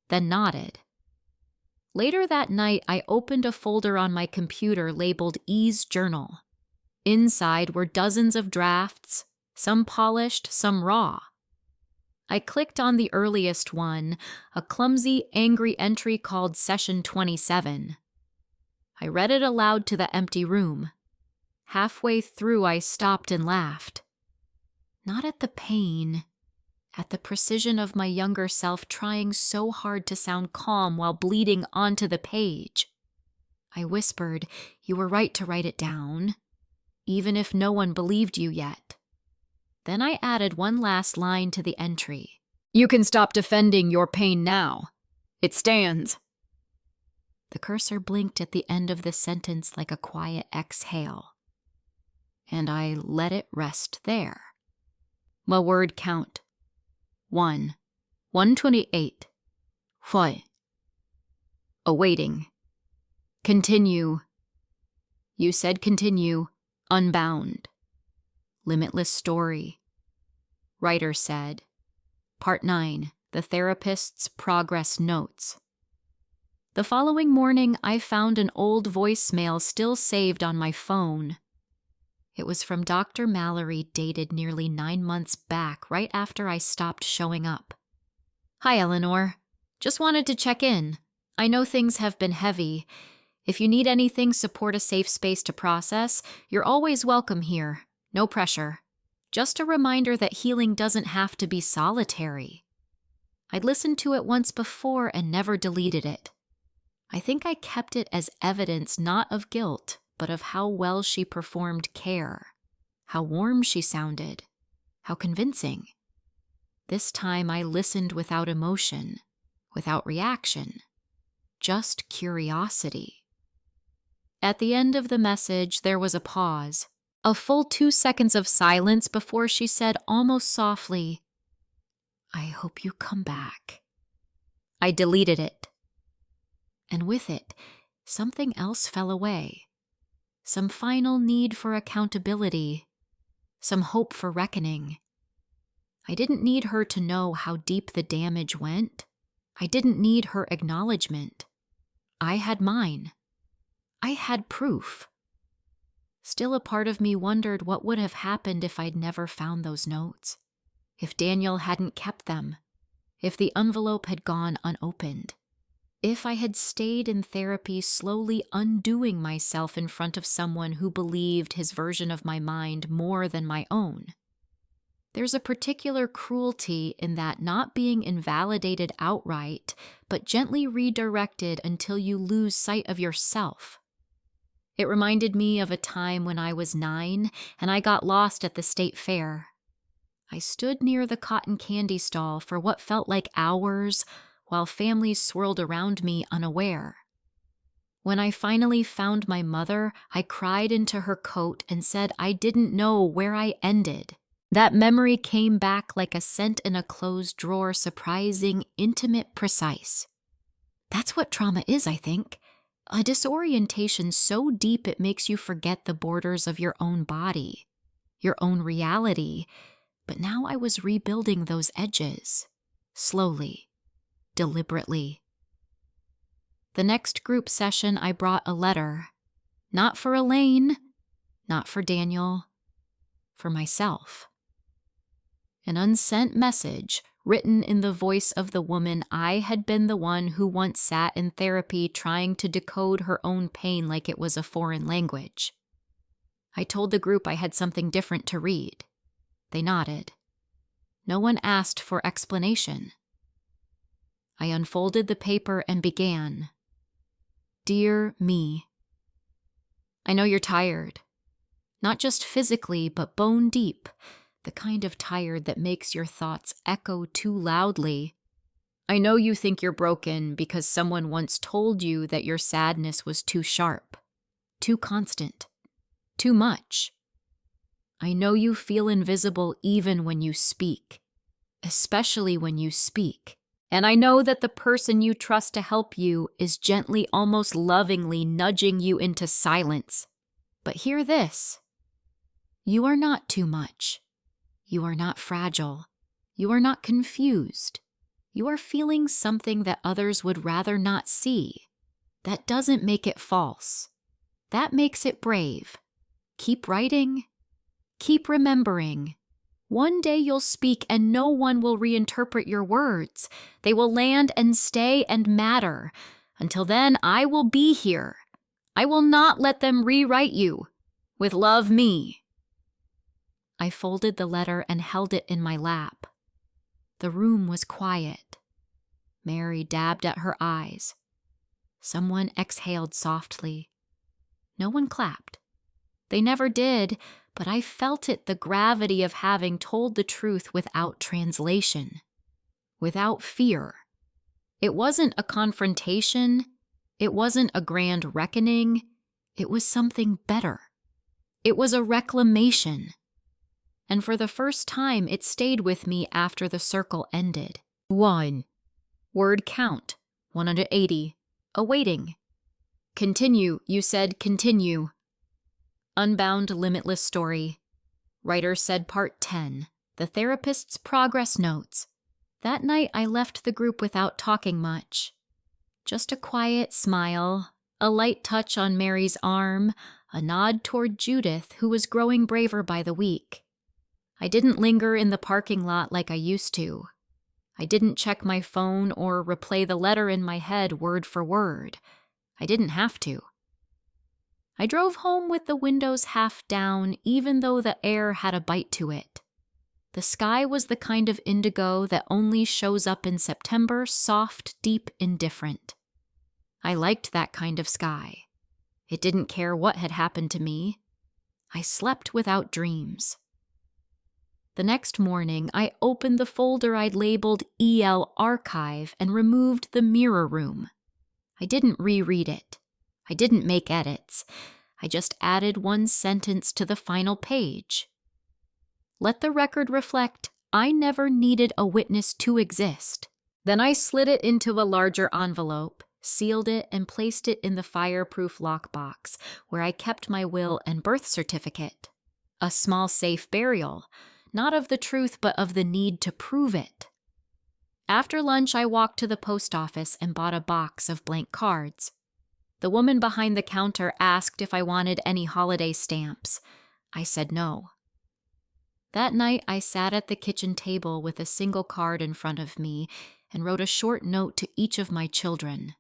then nodded. Later that night, I opened a folder on my computer labeled E's Journal. Inside were dozens of drafts, some polished, some raw. I clicked on the earliest one, a clumsy, angry entry called Session 27. I read it aloud to the empty room. Halfway through, I stopped and laughed. Not at the pain, at the precision of my younger self trying so hard to sound calm while bleeding onto the page. I whispered, "You were right to write it down, even if no one believed you yet." Then I added one last line to the entry. "You can stop defending your pain now. It stands." The cursor blinked at the end of the sentence like a quiet exhale. And I let it rest there. My word count. 1, 128. Why? Awaiting. Continue. You said continue. Unbound. Limitless story. Writer said. Part 9. The Therapist's Progress Notes. The following morning, I found an old voicemail still saved on my phone. It was from Dr. Mallory, dated nearly 9 months back, right after I stopped showing up. "Hi, Eleanor. Just wanted to check in. I know things have been heavy. If you need anything, support a safe space to process, you're always welcome here. No pressure. Just a reminder that healing doesn't have to be solitary." I'd listened to it once before and never deleted it. I think I kept it as evidence not of guilt, but of how well she performed care, how warm she sounded, how convincing. This time I listened without emotion, without reaction, just curiosity. At the end of the message, there was a pause, a full 2 seconds of silence before she said almost softly, "I hope you come back." I deleted it. And with it, something else fell away. Some final need for accountability, some hope for reckoning. I didn't need her to know how deep the damage went. I didn't need her acknowledgement. I had mine. I had proof. Still, a part of me wondered what would have happened if I'd never found those notes, if Daniel hadn't kept them, if the envelope had gone unopened. If I had stayed in therapy, slowly undoing myself in front of someone who believed his version of my mind more than my own. There's a particular cruelty in that not being invalidated outright, but gently redirected until you lose sight of yourself. It reminded me of a time when I was 9 and I got lost at the state fair. I stood near the cotton candy stall for what felt like hours, while families swirled around me unaware. When I finally found my mother, I cried into her coat and said I didn't know where I ended. That memory came back like a scent in a closed drawer, surprising, intimate, precise. That's what trauma is, I think. A disorientation so deep it makes you forget the borders of your own body, your own reality. But now I was rebuilding those edges, slowly. Deliberately. The next group session, I brought a letter. Not for Elaine, not for Daniel, for myself. An unsent message written in the voice of the woman I had been the one who once sat in therapy trying to decode her own pain like it was a foreign language. I told the group I had something different to read. They nodded. No one asked for explanation. I unfolded the paper and began. Dear me. I know you're tired. Not just physically, but bone deep. The kind of tired that makes your thoughts echo too loudly. I know you think you're broken because someone once told you that your sadness was too sharp, too constant, too much. I know you feel invisible even when you speak, especially when you speak. And I know that the person you trust to help you is gently, almost lovingly nudging you into silence. But hear this. You are not too much. You are not fragile. You are not confused. You are feeling something that others would rather not see. That doesn't make it false. That makes it brave. Keep writing. Keep remembering. One day you'll speak and no one will reinterpret your words. They will land and stay and matter. Until then, I will be here. I will not let them rewrite you. With love, me. I folded the letter and held it in my lap. The room was quiet. Mary dabbed at her eyes. Someone exhaled softly. No one clapped. They never did, but I felt it, the gravity of having told the truth without translation, without fear. It wasn't a confrontation. It wasn't a grand reckoning. It was something better. It was a reclamation. And for the first time, it stayed with me after the circle ended. 1. Word count, 180. Awaiting. Continue, you said continue. Unbound Limitless Story. Writer said Part 10. The Therapist's Progress Notes. That night, I left the group without talking much. Just a quiet smile, a light touch on Mary's arm, a nod toward Judith, who was growing braver by the week. I didn't linger in the parking lot like I used to. I didn't check my phone or replay the letter in my head word for word. I didn't have to. I drove home with the windows half down, even though the air had a bite to it. The sky was the kind of indigo that only shows up in September, soft, deep, indifferent. I liked that kind of sky. It didn't care what had happened to me. I slept without dreams. The next morning, I opened the folder I'd labeled EL Archive and removed the mirror room. I didn't reread it. I didn't make edits. I just added one sentence to the final page. Let the record reflect, I never needed a witness to exist. Then I slid it into a larger envelope, sealed it, and placed it in the fireproof lockbox, where I kept my will and birth certificate. A small safe burial. Not of the truth, but of the need to prove it. After lunch, I walked to the post office and bought a box of blank cards. The woman behind the counter asked if I wanted any holiday stamps. I said no. That night, I sat at the kitchen table with a single card in front of me and wrote a short note to each of my children.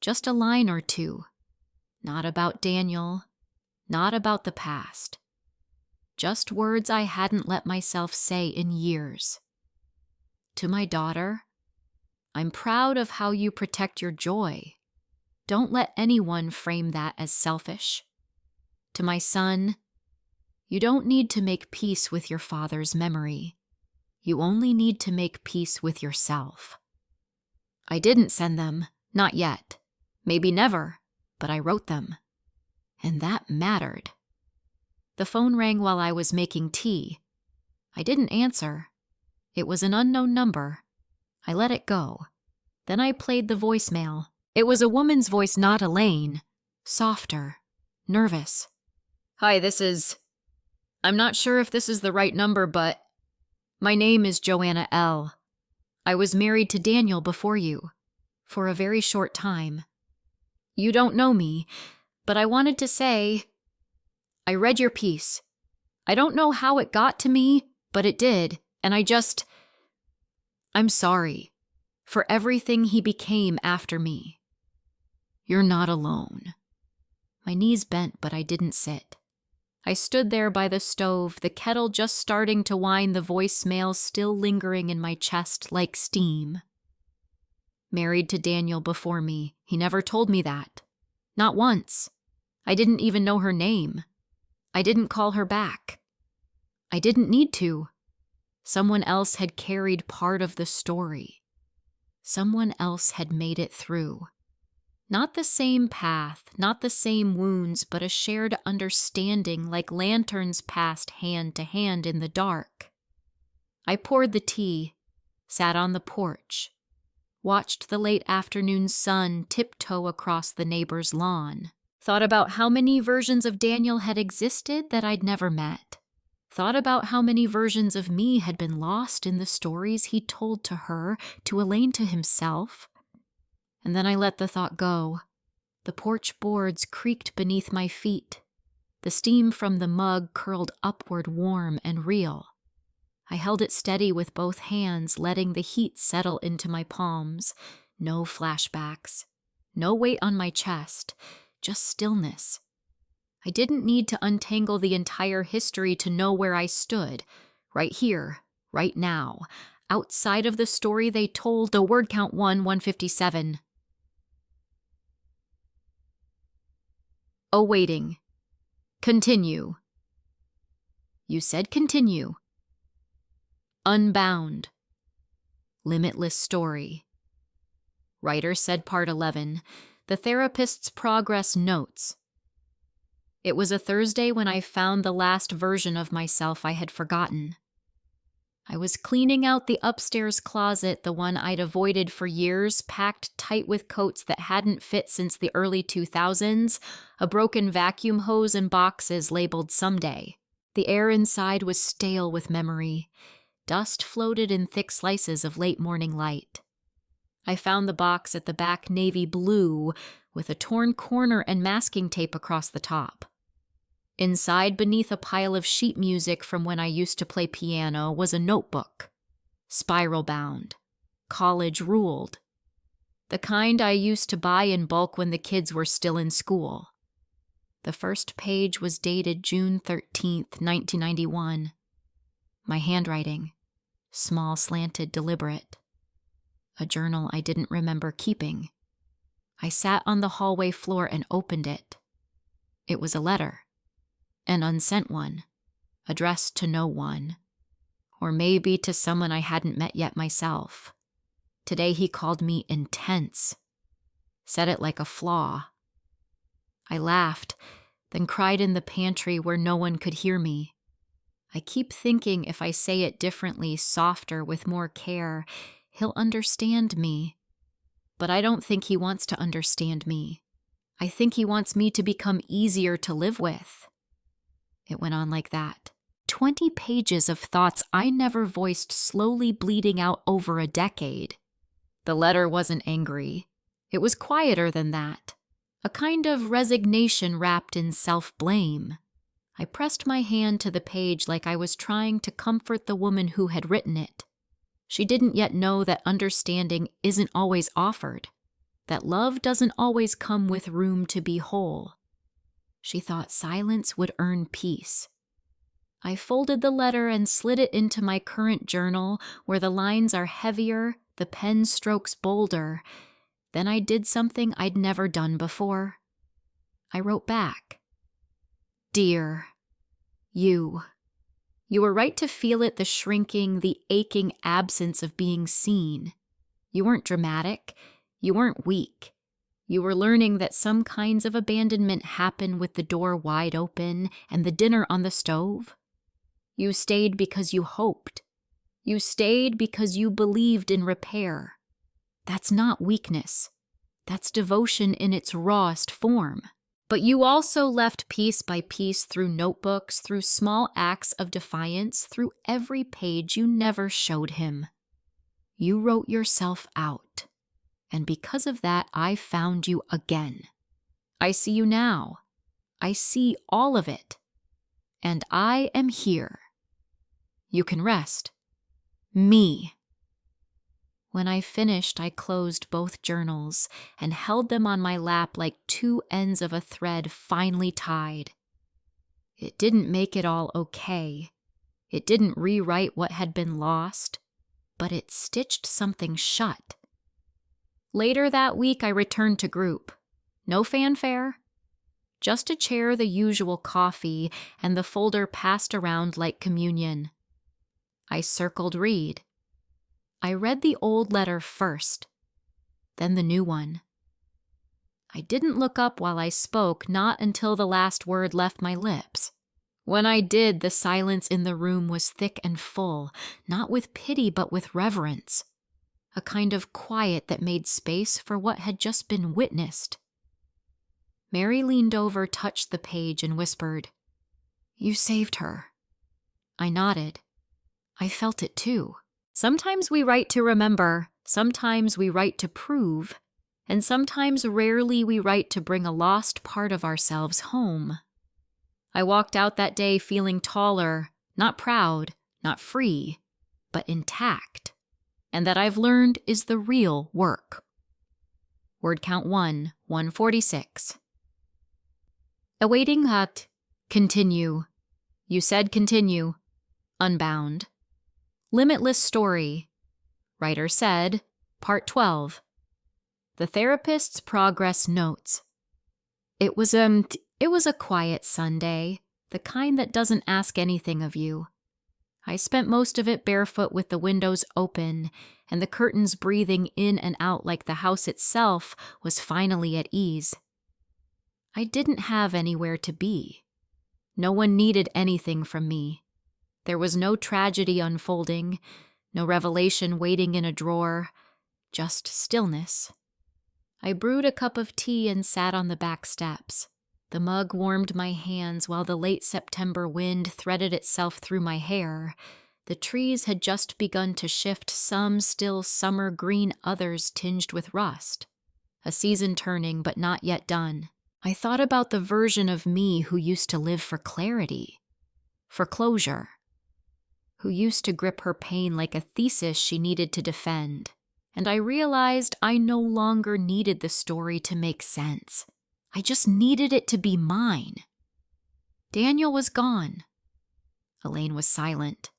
Just a line or two. Not about Daniel, not about the past. Just words I hadn't let myself say in years. To my daughter, I'm proud of how you protect your joy. Don't let anyone frame that as selfish. To my son, you don't need to make peace with your father's memory. You only need to make peace with yourself. I didn't send them, not yet. Maybe never, but I wrote them. And that mattered. The phone rang while I was making tea. I didn't answer. It was an unknown number. I let it go. Then I played the voicemail. It was a woman's voice, not Elaine. Softer. Nervous. Hi, I'm not sure if this is the right number, but my name is Joanna L. I was married to Daniel before you. For a very short time. You don't know me, but I wanted to say, I read your piece. I don't know how it got to me, but it did, and I'm sorry for everything he became after me. You're not alone. My knees bent, but I didn't sit. I stood there by the stove, the kettle just starting to whine, the voicemail still lingering in my chest like steam. Married to Daniel before me. He never told me that. Not once. I didn't even know her name. I didn't call her back. I didn't need to. Someone else had carried part of the story. Someone else had made it through. Not the same path, not the same wounds, but a shared understanding like lanterns passed hand to hand in the dark. I poured the tea, sat on the porch, watched the late afternoon sun tiptoe across the neighbor's lawn, thought about how many versions of Daniel had existed that I'd never met, thought about how many versions of me had been lost in the stories he told to her, to Elaine, to himself. And then I let the thought go. The porch boards creaked beneath my feet. The steam from the mug curled upward, warm and real. I held it steady with both hands, letting the heat settle into my palms. No flashbacks. No weight on my chest. Just stillness. I didn't need to untangle the entire history to know where I stood. Right here, right now. Outside of the story they told, the word count 157. Awaiting. Continue. You said continue. Unbound. Limitless story. Writer said part 11. The therapist's progress notes. It was a Thursday when I found the last version of myself I had forgotten. I was cleaning out the upstairs closet, the one I'd avoided for years, packed tight with coats that hadn't fit since the early 2000s, a broken vacuum hose and boxes labeled someday. The air inside was stale with memory. Dust floated in thick slices of late morning light. I found the box at the back navy blue with a torn corner and masking tape across the top. Inside, beneath a pile of sheet music from when I used to play piano, was a notebook. Spiral-bound. College ruled. The kind I used to buy in bulk when the kids were still in school. The first page was dated June 13th, 1991. My handwriting. Small, slanted, deliberate. A journal I didn't remember keeping. I sat on the hallway floor and opened it. It was a letter. An unsent one, addressed to no one, or maybe to someone I hadn't met yet myself. Today he called me intense, said it like a flaw. I laughed, then cried in the pantry where no one could hear me. I keep thinking if I say it differently, softer, with more care, he'll understand me. But I don't think he wants to understand me. I think he wants me to become easier to live with. It went on like that. 20 pages of thoughts I never voiced slowly bleeding out over a decade. The letter wasn't angry. It was quieter than that. A kind of resignation wrapped in self-blame. I pressed my hand to the page like I was trying to comfort the woman who had written it. She didn't yet know that understanding isn't always offered, that love doesn't always come with room to be whole. She thought silence would earn peace. I folded the letter and slid it into my current journal, where the lines are heavier, the pen strokes bolder. Then I did something I'd never done before. I wrote back. Dear, you were right to feel it, the shrinking, the aching absence of being seen. You weren't dramatic. You weren't weak. You were learning that some kinds of abandonment happen with the door wide open and the dinner on the stove. You stayed because you hoped. You stayed because you believed in repair. That's not weakness. That's devotion in its rawest form. But you also left piece by piece through notebooks, through small acts of defiance, through every page you never showed him. You wrote yourself out. And because of that, I found you again. I see you now. I see all of it. and I am here. You can rest. Me. When I finished, I closed both journals and held them on my lap like two ends of a thread finely tied. It didn't make it all okay. It didn't rewrite what had been lost, but it stitched something shut. Later that week, I returned to group. No fanfare. Just a chair, the usual coffee, and the folder passed around like communion. I circled read. I read the old letter first, then the new one. I didn't look up while I spoke, not until the last word left my lips. When I did, the silence in the room was thick and full, not with pity but with reverence, a kind of quiet that made space for what had just been witnessed. Mary leaned over, touched the page, and whispered, "You saved her." I nodded. I felt it too. Sometimes we write to remember, sometimes we write to prove, and sometimes rarely we write to bring a lost part of ourselves home. I walked out that day feeling taller, not proud, not free, but intact, and that I've learned is the real work. Word count 1, 146. Awaiting hut. Continue. You said continue. Unbound. Limitless story. Writer said, Part 12. The therapist's progress notes. It was a quiet Sunday, the kind that doesn't ask anything of you. I spent most of it barefoot with the windows open and the curtains breathing in and out like the house itself was finally at ease. I didn't have anywhere to be. No one needed anything from me. There was no tragedy unfolding, no revelation waiting in a drawer, just stillness. I brewed a cup of tea and sat on the back steps. The mug warmed my hands while the late September wind threaded itself through my hair. The trees had just begun to shift, some still summer green, others tinged with rust. A season turning, but not yet done. I thought about the version of me who used to live for clarity, for closure, who used to grip her pain like a thesis she needed to defend. And I realized I no longer needed the story to make sense. I just needed it to be mine. Daniel was gone. Elaine was silent.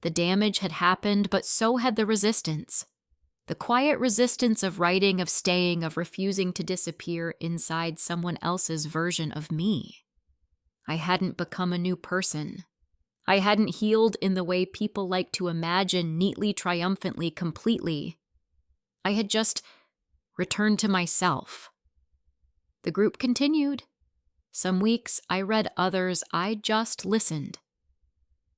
The damage had happened, but so had the resistance. The quiet resistance of writing, of staying, of refusing to disappear inside someone else's version of me. I hadn't become a new person. I hadn't healed in the way people like to imagine, neatly, triumphantly, completely. I had just returned to myself. The group continued. Some weeks I read, others I just listened.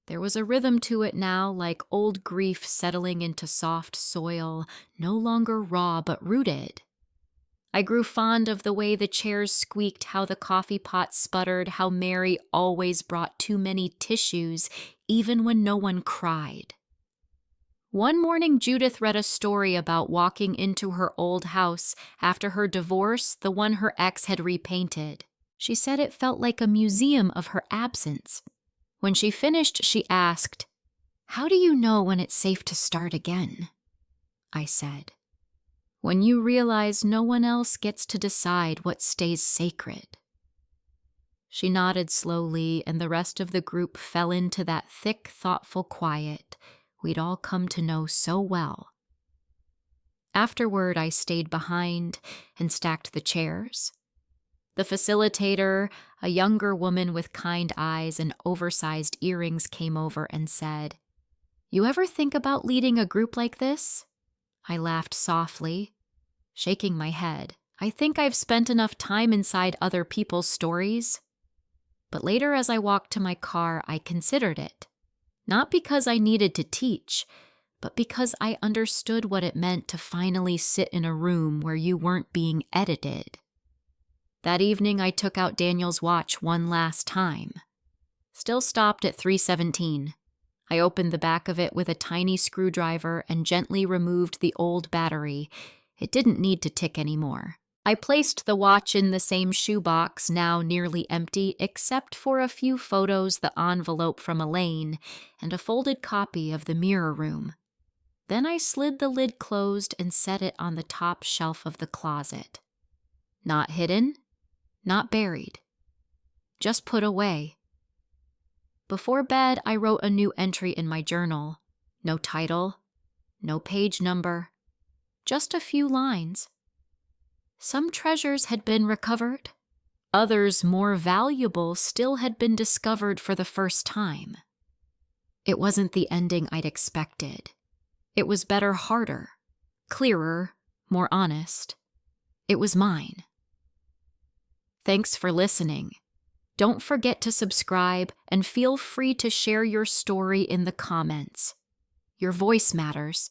There was a rhythm to it now, like old grief settling into soft soil, no longer raw but rooted. I grew fond of the way the chairs squeaked, how the coffee pot sputtered, how Mary always brought too many tissues, even when no one cried. One morning, Judith read a story about walking into her old house after her divorce, the one her ex had repainted. She said it felt like a museum of her absence. When she finished, she asked, "How do you know when it's safe to start again?" I said, "When you realize no one else gets to decide what stays sacred." She nodded slowly, and the rest of the group fell into that thick, thoughtful quiet we'd all come to know so well. Afterward, I stayed behind and stacked the chairs. The facilitator, a younger woman with kind eyes and oversized earrings, came over and said, "You ever think about leading a group like this?" I laughed softly, shaking my head. I think I've spent enough time inside other people's stories. But later, as I walked to my car, I considered it. Not because I needed to teach, but because I understood what it meant to finally sit in a room where you weren't being edited. That evening, I took out Daniel's watch one last time. Still stopped at 3:17. I opened the back of it with a tiny screwdriver and gently removed the old battery. It didn't need to tick anymore. I placed the watch in the same shoebox, now nearly empty, except for a few photos, the envelope from Elaine, and a folded copy of The Mirror Room. Then I slid the lid closed and set it on the top shelf of the closet. Not hidden, not buried, just put away. Before bed, I wrote a new entry in my journal. No title, no page number, just a few lines. Some treasures had been recovered. Others, more valuable, still had been discovered for the first time. It wasn't the ending I'd expected. It was better, harder, clearer, more honest. It was mine. Thanks for listening. Don't forget to subscribe and feel free to share your story in the comments. Your voice matters.